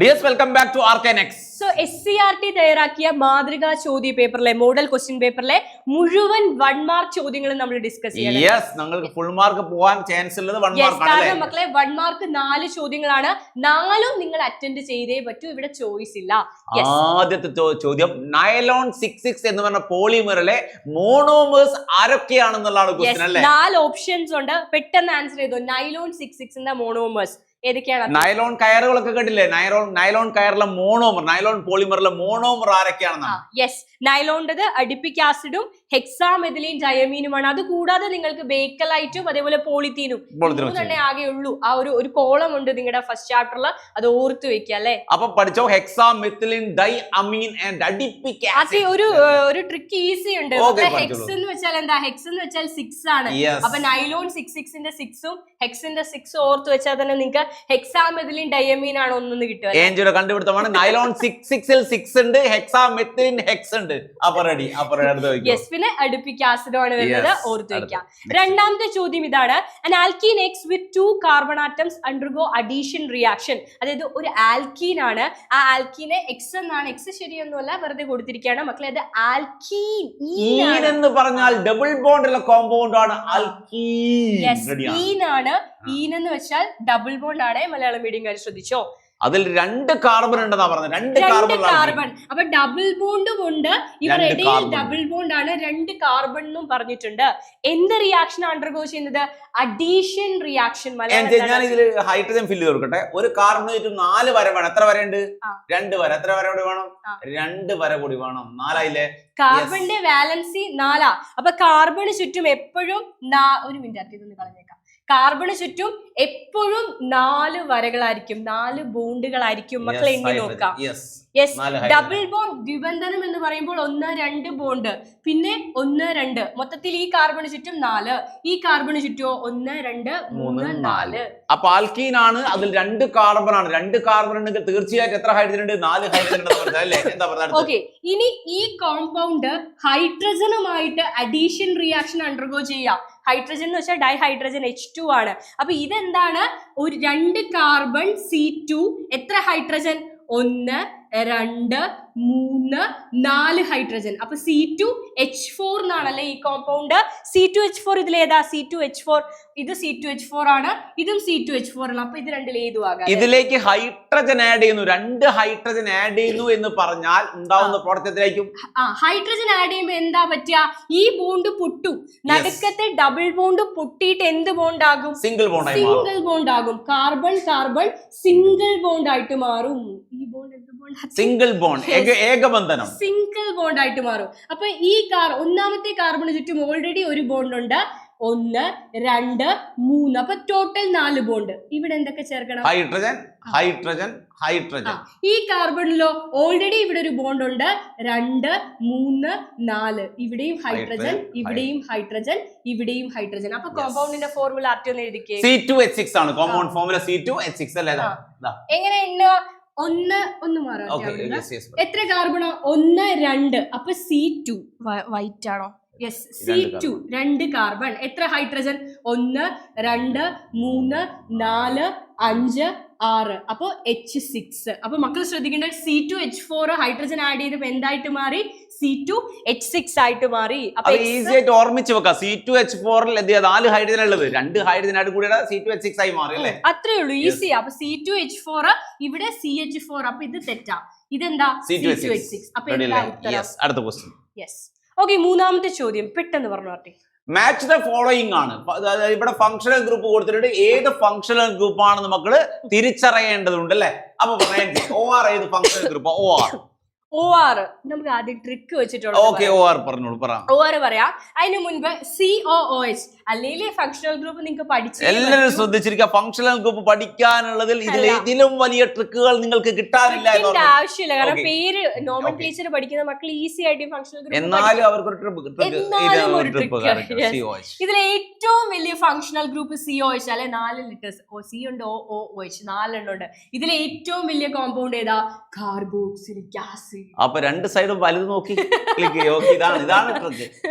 Yes, welcome back to RKNX. So, SCRT തയ്യാറാക്കിയ മാതൃകാ ചോദ്യ പേപ്പറിലെ മോഡൽ ക്വസ്റ്റ്യൻ പേപ്പറിലെ മുഴുവൻ 1 മാർക്ക് ചോദ്യങ്ങൾ നമ്മൾ ഡിസ്കസ് ചെയ്യണം. യെസ്, നിങ്ങൾക്ക് ഫുൾ മാർക്ക് പോവാൻ ചാൻസ് ഉള്ളത് 1 മാർക്ക് ആണ്. കാരണം മക്കളെ 1 മാർക്ക് 4 ചോദ്യങ്ങളാണ്. 4ഉം നിങ്ങൾ അറ്റൻഡ് ചെയ്തേ പറ്റൂ. ഇവിടെ ചോയ്സ് ഇല്ല. ആദ്യത്തെ ചോദ്യം നൈലോൺ 66 എന്ന് പറഞ്ഞ പോളിമറിലെ മോണോമേഴ്സ് ആരൊക്കെയാണെന്നുള്ളതാണ് ക്വസ്റ്റ്യൻ അല്ലേ? 4 ഓപ്ഷൻസ് ഉണ്ട്. പെട്ടെന്ന് ആൻസർ ചെയ്തു. നൈലോൺ 66 ന്റെ മോണോമേഴ്സ് ഏതൊക്കെയാണ്? നൈലോൺ കയറുകളൊക്കെ കേട്ടില്ലേ? നൈലോൺ കയറിലെ മോണോമർ, നൈലോൺ പോളിമറിലെ മോണോമർ ആരൊക്കെയാണെന്നാണ്. യെസ്, നൈലോണിന്റെ അഡിപ്പിക് ആസിഡും ഹെക്സാമെഥിലീൻ ഡയമീനുമാണ്. അത് കൂടാതെ നിങ്ങൾക്ക് ബേക്കലൈറ്റും അതേപോലെ പോളിത്തീനും തന്നെ ആകെ ഉള്ളൂ. ആ ഒരു കോളം ഉണ്ട് നിങ്ങളുടെ ഫസ്റ്റ് ചാപ്റ്ററിൽ, അത് ഓർത്ത് വെക്കുക അല്ലെ. അപ്പൊ പഠിച്ചോ, ഹെക്സാമെഥിലിൻ ഡൈഅമീൻ ആൻഡ് അഡിപ്പിക് ആസിഡ്. ഒരു ട്രിക്ക് ഈസി ഉണ്ട്. ഹെക്സ് എന്ന് വെച്ചാൽ എന്താ? ഹെക്സ് എന്ന് വെച്ചാൽ 6 ആണ്. അപ്പൊ നൈലോൺ 66ന്റെ 6ഉം ഹെക്സിന്റെ 6 ഓർത്ത് വെച്ചാൽ തന്നെ നിങ്ങൾക്ക് ഹെക്സാമെഥിലിൻ ഡയമീൻ ആണ് ഒന്നെന്ന് കിട്ടുക. ഏഞ്ചിയുടെ കണ്ടുപിടുത്തമാണ്. നൈലോൺ 66ൽ 6 ഉണ്ട്, ഹെക്സാമെഥിലിൻ ഹെക്സ് ഉണ്ട്. അപ്പൊ റെഡി. യെസ്, പിന്നെ അഡിപ്പിക് ആസിഡ് ആണ് വരുന്നത്, ഓർത്ത് വെക്കാം. രണ്ടാമത്തെ ചോദ്യം ഇതാണ്. An alkene X with 2 carbon atoms undergo addition reaction. അതായത് ഒരു ആൽക്കീൻ ആണ്. ആ ആൽക്കീനെ X എന്നാണ്. X ശരിയൊന്നുമല്ല, വെറുതെ കൊടുത്തിരിക്കുകയാണ് മക്കളെ. അത് ആൽക്കീൻ എന്ന് പറഞ്ഞാൽ ഡബിൾ ബോണ്ട് ഉള്ള കോമ്പൗണ്ട് ആണ് ആൽക്കീൻ. ഈൻ ആണ്. ഈൻ എന്ന് വെച്ചാൽ ഡബിൾ ബോണ്ട് ആണ്. മലയാളം മീഡിയം ശ്രദ്ധിച്ചോ. അതിൽ 2 കാർബൺ ഉണ്ടെന്നാ പറഞ്ഞത്. 2 കാർബൺ. അപ്പൊ ഡബിൾ ബോണ്ടും ഉണ്ട്. ഇവരുടെ ഡബിൾ ബോണ്ട് ആണ്. 2 കാർബൺ എന്നും പറഞ്ഞിട്ടുണ്ട്. എന്ത് റിയാക്ഷൻ അണ്ടർഗോ ചെയ്യുന്നത്? Addition reaction. ഞാൻ ഇതിൽ ഹൈഡ്രജൻ ഫില്ല് ചെയ്ത് കൊടുക്കട്ടെ. ഒരു കാർബൺ 4 വര വേണം. എത്ര വരയുണ്ട്? 2 വര. എത്ര വര കൂടി വേണം? 2 വര കൂടി വേണം. 4 ആയില്ലേ? കാർബണിന്റെ വാലൻസി 4. അപ്പൊ കാർബണ് ചുറ്റും എപ്പോഴും ഒരു മിനിറ്റ് ഇതൊന്ന് കളഞ്ഞേക്കാം. കാർബണ് ചുറ്റും എപ്പോഴും 4 വരകളായിരിക്കും, 4 ബോണ്ടുകളായിരിക്കും. മക്കളെ എണ്ണി നോക്കാം. യെസ്, ഡബിൾ ബോണ്ട് ദ്വിബന്ധനം എന്ന് പറയുമ്പോൾ 1 2 ബോണ്ട്, പിന്നെ 1 2, മൊത്തത്തിൽ ഈ കാർബണ് ചുറ്റും 4, ഈ കാർബണ് ചുറ്റുമോ 1 2 3 4. അപ്പൊ ആൽക്കീൻ ആണ്. അതിൽ 2 കാർബൺ ആണ്. 2 കാർബൺ ഉണ്ടെങ്കിൽ തീർച്ചയായിട്ടും എത്ര ഹൈഡ്രജൻ ഉണ്ട്? 4 ഹൈഡ്രജൻ ഉണ്ട്. ഓക്കെ, ഇനി ഈ കോമ്പൗണ്ട് ഹൈഡ്രജനുമായിട്ട് അഡീഷൻ റിയാക്ഷൻ അണ്ടർഗോ ചെയ്യാം. ഹൈഡ്രജൻ എന്ന് വെച്ചാൽ ഡൈഹൈഡ്രജൻ H2 ആണ്. അപ്പൊ ഇതെന്താണ്? ഒരു 2 കാർബൺ C2, എത്ര ഹൈഡ്രജൻ? 1 2 3 4 ഹൈഡ്രജൻ. അപ്പൊ C2H4 എന്നാണല്ലേ ഈ കോമ്പൗണ്ട്. C2H4 ഇതിലേതാ? C2H4. ഇത് C2H4 ആണ്. ഇതും C2H4 ആണ്. അപ്പൊ ഇത് രണ്ടിൽ ഏതുവാകാം? ഇതിലേക്ക് ഹൈഡ്രജൻ ആഡ് ചെയ്യുന്നു. 2 ഹൈഡ്രജൻ ആഡ് ചെയ്യുന്നു എന്ന് പറഞ്ഞാൽ ഉണ്ടാവുന്ന പ്രോഡക്റ്റ് എത്രയായിരിക്കും? ഹൈഡ്രജൻ ആഡ് ചെയ്യുമ്പോൾ എന്താ പറ്റുക? ഈ ബോണ്ട് പൊട്ടും. നടുക്കത്തെ ഡബിൾ ബോണ്ട് പൊട്ടിയിട്ട് എന്ത് ബോണ്ട് ആകും? സിംഗിൾ ബോണ്ട് ആകും. കാർബൺ കാർബൺ സിംഗിൾ ബോണ്ട് ആയിട്ട് മാറും. ഈ ബോണ്ട് എന്ത് ബോണ്ട്? സിംഗിൾ ബോണ്ട്, ഏകബന്ധനം. സിംഗിൾ ബോണ്ട് ആയിട്ട് മാറും. അപ്പൊ ഈ ഒന്നാമത്തെ കാർബണ് ചുറ്റും ഓൾറെഡി ഒരു ബോണ്ട് ഉണ്ട്. 1 2 3. അപ്പൊ ടോട്ടൽ 4 ബോണ്ട്. ഇവിടെ എന്തൊക്കെ ചേർക്കണം? Hydrogen hydrogen hydrogen. ഈ കാർബണിലോ ഓൾറെഡി ഇവിടെ ഒരു ബോണ്ട് ഉണ്ട്. 2 3 4. ഇവിടെയും ഹൈഡ്രജൻ, ഇവിടെയും ഹൈഡ്രജൻ, ഇവിടെയും ഹൈഡ്രജൻ. അപ്പൊ കോമ്പൗണ്ടിന്റെ ഫോർമുല ആർട്ടി എഴുതിക്കേ. C2H6 ആണ് കോമ്പൗണ്ട് ഫോർമുല. C2H6 അല്ലേ? എങ്ങനെ ഒന്ന് മാറാം. എത്ര കാർബണോ? 1 2. അപ്പൊ C2 വൈറ്റ് ആണോ? Yes, C2 2 carbon. എത്ര ഹൈഡ്രജൻ? 1 2 3 4 5 6. അപ്പൊ H6. അപ്പൊ മക്കൾ ശ്രദ്ധിക്കേണ്ട, C2H4 ഹൈഡ്രജൻ ആഡ് ചെയ്തപ്പോ എന്തായിട്ട് മാറി? C2H6 ആയിട്ട് മാറി. അപ്പൊ ഈസി ആയിട്ട് ഓർമ്മിച്ച് വെക്കാം. C2H4ൽ 4 ഹൈഡ്രജൻ ഉള്ളത്. 2 ഹൈഡ്രജൻ ആയിട്ട് കൂടി C2H6 ആയി മാറി അല്ലേ? അത്രേ ഉള്ളൂ, ഈസി. അപ്പൊ C2H4, ഇവിടെ CH4. അപ്പൊ ഇത് തെറ്റാ. ഇതെന്താ? C2H6. അപ്പൊ അടുത്ത ക്വസ്റ്റ്യൻ. യെസ്. ഓക്കെ, മൂന്നാമത്തെ ചോദ്യം പെട്ടെന്ന് പറഞ്ഞു ആർട്ടി. മാച്ച് ദ ഫോളോയിങ് ആണ്. ഇവിടെ ഫങ്ഷണൽ ഗ്രൂപ്പ് കൊടുത്തിട്ടുണ്ട്. ഏത് ഫങ്ഷണൽ ഗ്രൂപ്പ് ആണെന്ന് മക്കള് തിരിച്ചറിയേണ്ടതുണ്ട് അല്ലെ? അപ്പൊ പറയാൻ OR ഏത് ഫങ്ഷണൽ ഗ്രൂപ്പ്? OR നമുക്ക് ആദ്യം ട്രിക്ക് വെച്ചിട്ടുള്ളത്. OR പറയാം. അതിന് മുൻപ് COOH അല്ലെങ്കിൽ ഫങ്ഷണൽ ഗ്രൂപ്പ് നിങ്ങൾക്ക് പഠിച്ചു. എല്ലാവരും ശ്രദ്ധിച്ചിരിക്കുക. ഫങ്ഷണൽ ഗ്രൂപ്പ് പഠിക്കാനുള്ളതിൽ ഇതിലും വലിയ ട്രിക്കുകൾ നിങ്ങൾക്ക് കിട്ടാനില്ല. ആവശ്യമില്ല, കാരണം പേര് നോമൻക്ലേച്ചർ പഠിക്കുന്ന മക്കൾ ഈസി ആയിട്ട് ഫങ്ഷണൽ ഗ്രൂപ്പ്. എന്നാലും അവർക്കൊരു ട്രിക്ക്. ഇതിലെ ഏറ്റവും വലിയ ഫങ്ഷണൽ ഗ്രൂപ്പ് COH അല്ലെ? 4 ലെറ്റേഴ്സ്. C ഉണ്ട്, OOH 4 എണ്ണം ഉണ്ട്. ഇതിലെ ഏറ്റവും വലിയ കോമ്പൗണ്ട് ഏതാ? Carboxylic acid. അപ്പൊ 2 സൈഡും വലുത് നോക്കി ക്ലിക്ക് ചെയ്യും. ഇതാണ് ട്രിക്ക്.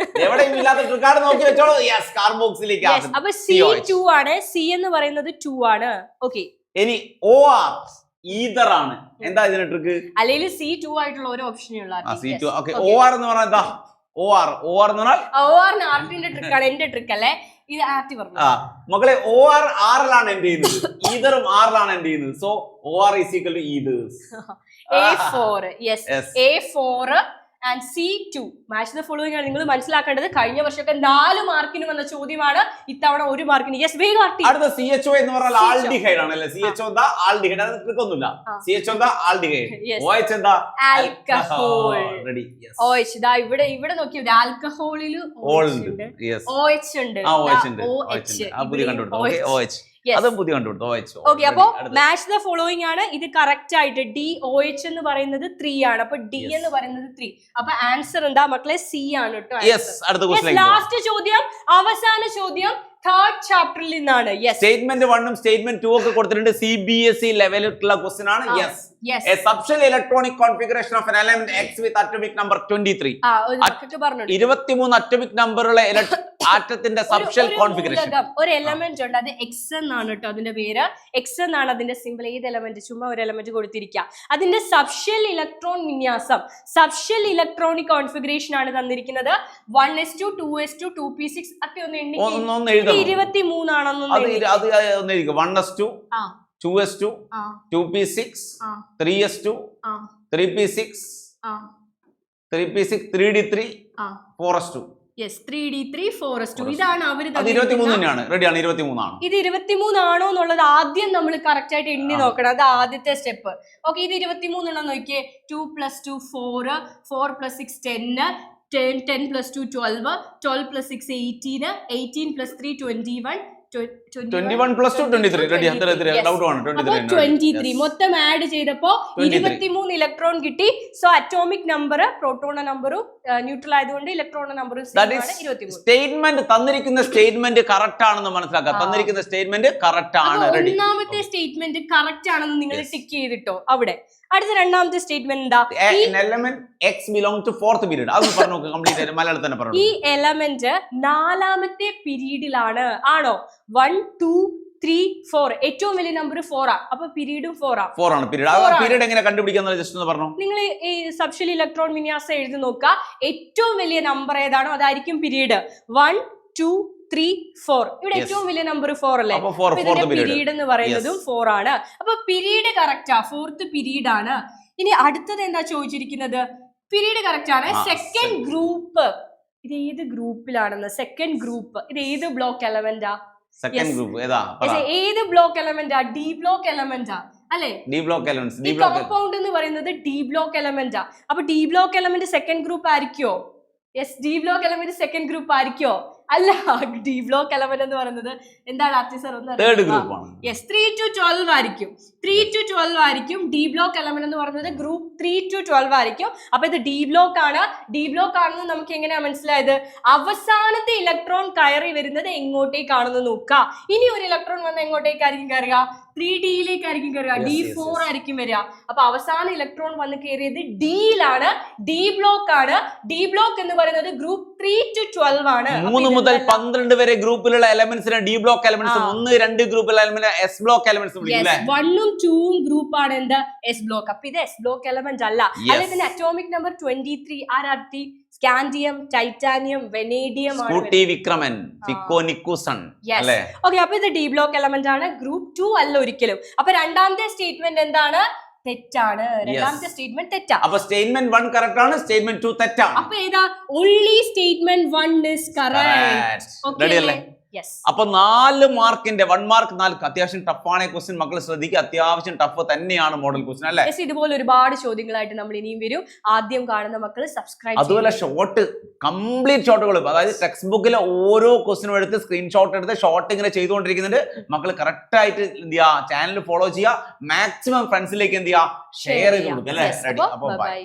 എവിടെയും ഇല്ലാത്ത ട്രിക്കാണ്, നോക്കി വെച്ചോളൂ. Yes, carboxylic acid. അപ്പൊ C2 ആണ്. C എന്ന് പറയുന്നത് 2 ആണ്. ഓക്കെ, ഇനി OR ഈതർ ആണ്. എന്താ ഇതിന്റെ ട്രിക്ക്? അല്ലെങ്കിൽ C2 ആയിട്ടുള്ള ഒരു ഓപ്ഷനേ ഉള്ളൂ. C2. ഓക്കെ. OR എന്ന് പറഞ്ഞാൽ എന്താ? OR എന്ന് പറഞ്ഞാൽ OR ആർട്ടിന്റെ ട്രിക്കാണ്, എന്റെ ട്രിക്ക് അല്ലേ ഇത്. ആർട്ടി പറഞ്ഞു മക്കളെ OR ആറിലാണ് എൻഡ് ചെയ്യുന്നത്, ഈതറും ആറിലാണ് എൻഡ് ചെയ്യുന്നത്. So OR is equal to either. A4. Yes. A4 and C2 match the following ആണ് നിങ്ങൾ മനസ്സിലാക്കേണ്ടത്. കഴിഞ്ഞ വർഷമൊക്കെ 4 മാർക്കിന് വന്ന ചോദ്യമാണ്, ഇത്തവണ 1 മാർക്കിന്. യെസ്, വേഗം ആർട്ടി. അടുത്ത CHO എന്ന് പറഞ്ഞാൽ ആൽഡിഹൈഡ് ആണല്ലേ. CHO എന്താ? ആൽഡിഹൈഡ്. അത് ട്രിക്ക് ഒന്നുമില്ല. CHO എന്താ? ആൽഡിഹൈഡ്. OH എന്താ? ആൽക്കഹോൾ. റെഡി. OH ദാ ഇവിടെ നോക്കിയത് ആൽക്കഹോളിൽ OH ഉണ്ട്. OH ഉണ്ട്. പുതിയ കണ്ടുപിടുത്തം. ഓക്കേ, OH അതും പുതിയ കണ്ടുപിടുത്തം. ഓക്കെ, അപ്പോ മാച്ച് ദ ഫോളോയിങ് ആണ് ഇത് കറക്റ്റ് ആയിട്ട്. DOH എന്ന് പറയുന്നത് 3 ആണ്, അപ്പൊ D എന്ന് പറയുന്നത് 3. അപ്പൊ ആൻസർ എന്താ മക്കളെ? C ആണ് കേട്ടോ. ലാസ്റ്റ് ചോദ്യം, അവസാന ചോദ്യം, 3rd ചാപ്റ്ററിൽ നിന്നാണ്. സ്റ്റേറ്റ്മെന്റ് 1 ഉം സ്റ്റേറ്റ്മെന്റ് 2 ഒക്കെ കൊടുത്തിട്ടുണ്ട്. CBSE ലെവലിലുള്ള ക്വസ്റ്റ്യൻ ആണ്. A subshell electronic configuration of an element X with atomic number 23. 23 atomic നമ്പറുള്ള ആറ്റത്തിന്റെ സബ്ഷെൽ കോൺഫിഗറേഷൻ. ഒരു എലമെന്റ് ഉണ്ട്, അത് X എന്നാണ് കേട്ടോ അതിന്റെ പേര്. X എന്നാണ് അതിന്റെ സിമ്പിൾ. ഏത് എലമെന്റ്? ചുമ്മാ ഒരു എലമെന്റ് കൊടുത്തിരിക്കുക. അതിന്റെ സബ്ഷെൽ ഇലക്ട്രോൺ വിന്യാസം, സബ്ഷെൽ ഇലക്ട്രോണിക് കോൺഫിഗറേഷൻ ആണ് തന്നിരിക്കുന്നത്. 1s2 2s2 2p6 ഒക്കെ ഒന്ന് എണ്ണി 23 ആണെന്ന് 1s2 2s2 2p6 3s2 3p6 3p6 3d3 4s2. Yes, 3d3 4s2. ഇതാണ് അവര് 23 തന്നെയാണ്. റെഡിയാണ്. 23 ആണ്. ഇത് 23 ആണോ എന്നുള്ളത് ആദ്യം നമ്മൾ കറക്റ്റ് ആയിട്ട് എണ്ണി നോക്കണം. അത് ആദ്യത്തെ സ്റ്റെപ്പ്. ഓക്കെ, ഇത് 23 ആണോ നോക്കിയേ. 2 + 2 4, 4 + 6 10, 10 + 2 12, 12 + 6 18, 18 + 3 21, 21 + 2 23. റെഡി. ഡൗട്ട് ആണ്. 23 മൊത്തം ആഡ് ചെയ്തപ്പോ 23 ഇലക്ട്രോൺ കിട്ടി. സോ അറ്റോമിക് നമ്പർ, പ്രോട്ടോണ നമ്പറും ന്യൂട്രൽ ആയതുകൊണ്ട് ഇലക്ട്രോണ നമ്പറും 23. സ്റ്റേറ്റ്മെന്റ് തന്നിരിക്കുന്ന സ്റ്റേറ്റ്മെന്റ് കറക്റ്റ് ആണെന്ന് മനസ്സിലാക്കുക. തന്നിരിക്കുന്ന സ്റ്റേറ്റ്മെന്റ് കറക്റ്റ് ആണ്. ഒന്നാമത്തെ സ്റ്റേറ്റ്മെന്റ് കറക്റ്റ് ആണെന്ന് നിങ്ങൾ ടിക്ക് ചെയ്തിട്ടോ അവിടെ. അടുത്ത രണ്ടാമത്തെ സ്റ്റേറ്റ്മെന്റ് എന്താ? Element X belong to 4th period. അത് പറഞ്ഞു നോക്ക്. കംപ്ലീറ്റ് ആയിട്ട് മലയാളത്തിൽ തന്നെ പറഞ്ഞു. ഈ എലമെന്റ് 4ാമത്തെ പീരീഡിലാണ്. ആണോ? 1 2 3 4. ഏറ്റവും വലിയ നമ്പർ 4 ആ. അപ്പൊ പീരീഡും 4 ആണ്. പീരീഡ് എങ്ങനെ കണ്ടുപിടിക്കാന്ന് ജസ്റ്റ് ഒന്ന് പറഞ്ഞു. നിങ്ങൾ ഈ സബ്ഷെൽ ഇലക്ട്രോൺ വിന്യാസം എഴുതി നോക്കുക. ഏറ്റവും വലിയ നമ്പർ ഏതാണോ അതായിരിക്കും പീരീഡ്. 1 2 3 4. ഇവിടെ ഏറ്റവും വലിയ നമ്പർ 4 അല്ലേ. പീരീഡ് എന്ന് പറയുന്നതും 4 ആണ്. അപ്പൊ പീരീഡ് കറക്റ്റാ. 4th പീരീഡ് ആണ്. ഇനി അടുത്തത് എന്താ ചോദിച്ചിരിക്കുന്നത്? പീരീഡ് കറക്റ്റ് ആണ്. സെക്കൻഡ് ഗ്രൂപ്പ്, ഇത് ഏത് ഗ്രൂപ്പിലാണെന്ന്? സെക്കൻഡ് ഗ്രൂപ്പ് ഇത് ഏത് ബ്ലോക്ക് എലമെന്റാ? സെക്കൻഡ് ഗ്രൂപ്പ് ഏതാ? ഏത് ബ്ലോക്ക് എലമെന്റാ? D ബ്ലോക്ക് എലമെന്റാ അല്ലേ? D block elements. ഈ കോമ്പൗണ്ട് എന്ന് പറയുന്നത് D ബ്ലോക്ക് എലമെന്റാ. അപ്പൊ D block element second group ആയിരിക്കോ? Yes, D block element second group ആയിരിക്കോ? അല്ല, D ബ്ലോക്ക് എലമെന്റ് എന്ന് പറയുന്നത് എന്താണ് ആർട്ടി സർ? യെസ്, 3 to 12 ആയിരിക്കും. 3 to 12 ആയിരിക്കും. D ബ്ലോക്ക് എലമെന്റ് എന്ന് പറയുന്നത് ഗ്രൂപ്പ് 3 to 12 ആയിരിക്കും. അപ്പൊ ഇത് D ബ്ലോക്ക് ആണ്. D ബ്ലോക്ക് ആണെന്ന് നമുക്ക് എങ്ങനെയാ മനസ്സിലായത്? അവസാനത്തെ ഇലക്ട്രോൺ കയറി വരുന്നത് എങ്ങോട്ടേക്കാണെന്ന് നോക്കുക. ഇനി ഒരു ഇലക്ട്രോൺ വന്ന് എങ്ങോട്ടേക്കായിരിക്കും കയറുക? 3D-യിലേക്കായിരിക്കും കയറുക. D4 ആയിരിക്കും വരിക. അപ്പൊ അവസാന ഇലക്ട്രോൺ വന്ന് കയറിയത് D-യിലാണ്. D ബ്ലോക്ക് ആണ്. D ബ്ലോക്ക് എന്ന് പറയുന്നത് ഗ്രൂപ്പ് 3 to 12 ആണ്. 3 മുതൽ 12 വരെ ഗ്രൂപ്പിലുള്ള എലമെന്റ്സിനെ D ബ്ലോക്ക് എലമെന്റ്സ്, 1 2 ഗ്രൂപ്പിലുള്ള എലമെന്റ് S ബ്ലോക്ക് എലമെന്റ്സ് വിളിക്കും. 1 ഉം 2 ഉം ഗ്രൂപ്പ് ആണ് എന്ത്? S block. അപ്പൊ ഇത് S ബ്ലോക്ക് എലമെന്റ് അല്ല. അതിന്റെ അറ്റോമിക് നമ്പർ 23. ആരാർട്ടി? സ്കാൻഡിയം, ടൈറ്റാനിയം, വെനേഡിയം ആണ്. സ്കൂട്ടി വിക്രമൻ, ഫിക്കോ നിക്കുസൺ അല്ലേ? ഓക്കെ, അപ്പൊ ഇത് D ബ്ലോക്ക് എലമെന്റ് ആണ്. ഗ്രൂപ്പ് 2 അല്ല ഒരിക്കലും. അപ്പൊ രണ്ടാമത്തെ സ്റ്റേറ്റ്മെന്റ് എന്താണ്? തെറ്റാണ്. രണ്ടാമത്തെ സ്റ്റേറ്റ്മെന്റ് തെറ്റാ. അപ്പൊ സ്റ്റേറ്റ്മെന്റ് 1 കറക്റ്റ് ആണ്, സ്റ്റേറ്റ്മെന്റ് 2 തെറ്റാണ്. അപ്പൊ ഏതാ? Only statement 1 is correct. Ready അല്ലേ? അപ്പൊ 4 മാർക്കിന്റെ 1 മാർക്ക് 4 അത്യാവശ്യം ടഫാണ് ക്വസ്റ്റ്യൻ. മക്കൾ ശ്രദ്ധിക്കുക, അത്യാവശ്യം ടഫ് തന്നെയാണ് മോഡൽ ക്വസ്റ്റ്യൻ അല്ലേ? ഇതുപോലെ ഒരുപാട് ചോദ്യങ്ങളായിട്ട് നമ്മൾ ഇനിയും വരും. ആദ്യം കാണുന്ന മക്കൾ സബ്സ്ക്രൈബ്. അതുപോലെ ഷോർട്ട്, കംപ്ലീറ്റ് ഷോർട്ടുകൾ, അതായത് ടെക്സ്റ്റ് ബുക്കിലെ ഓരോ ക്വസ്റ്റിനും എടുത്ത് സ്ക്രീൻഷോട്ട് എടുത്ത് ഷോർട്ട് ഇങ്ങനെ ചെയ്തുകൊണ്ടിരിക്കുന്നുണ്ട്. മക്കൾ കറക്റ്റ് ആയിട്ട് എന്ത് ചെയ്യുക? ചാനൽ ഫോളോ ചെയ്യുക. മാക്സിമം ഫ്രണ്ട്സിലേക്ക് എന്ത് ചെയ്യുക? ഷെയർ ചെയ്ത് കൊടുക്കുക അല്ലേ? റെഡി. അപ്പൊ ബൈ.